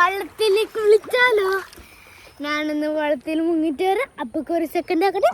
വള്ളത്തിൽ കുളിച്ചാലോ? ഞാനൊന്ന് വള്ളത്തിൽ മുങ്ങിട്ട് വരാം. അപ്പൊ ഒരു സെക്കൻഡ് ആക്കട്ടെ.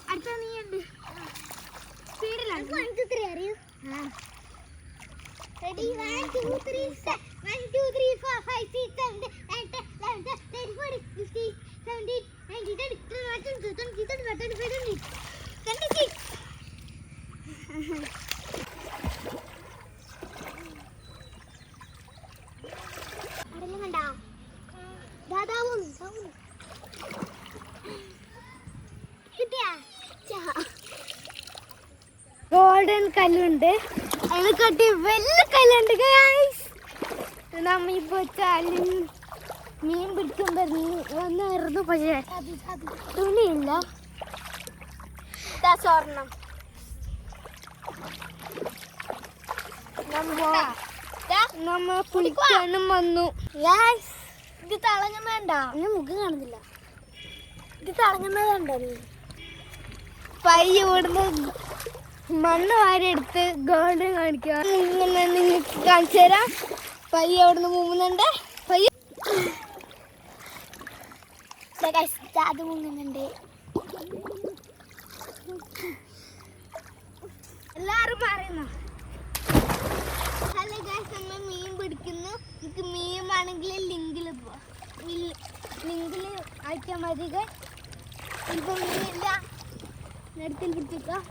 അടുത്ത നീ ഉണ്ട് സ്പീഡിലാണ്. 1 2 3 അറിയൂ? റെഡി 1 2 3 1 2 3 4 5 6 7 8 9 10 11 12 13 14 15 16 17 18 19 20 21 22 ഗോൾഡൻ കല്ലുണ്ട്, അതിനെക്കാട്ടി വലിയ കല്ലുണ്ട് ഗൈസ്. നമ്മ ഇപ്പൊ മീൻ പിടിക്കുമ്പോ വന്നായിരുന്നു, പക്ഷേ തുണിയില്ല. സ്വർണം നമ്മ കുളിക്കാനും വന്നു. ഇത് തിളങ്ങുന്നണ്ട, ഞാൻ മുഖം കാണുന്നില്ല. ഇത് തിളങ്ങുന്നതുണ്ടോ? നീ പയ്യ ഇവിടുന്ന് മണ്ണ് വാരിയെടുത്ത് ഗോൾഡൻ കാണിക്കുക. ഇങ്ങനെ നിങ്ങൾക്ക് കാണിച്ചു തരാം. പയ്യ അവിടുന്ന് മുങ്ങുന്നുണ്ട്. പയ്യ അത് മുങ്ങുന്നുണ്ട്. എല്ലാരും പറയുന്നു. ഹലോ ഗൈസ്, നമ്മൾ മീൻ പിടിക്കുന്നു. എനിക്ക് മീൻ വേണമെങ്കിൽ ലിങ്കിൽ അയച്ചാൽ മതി. ഇപ്പം മീനില്ല, നേരത്തിൽ പിടിച്ചേക്കാം.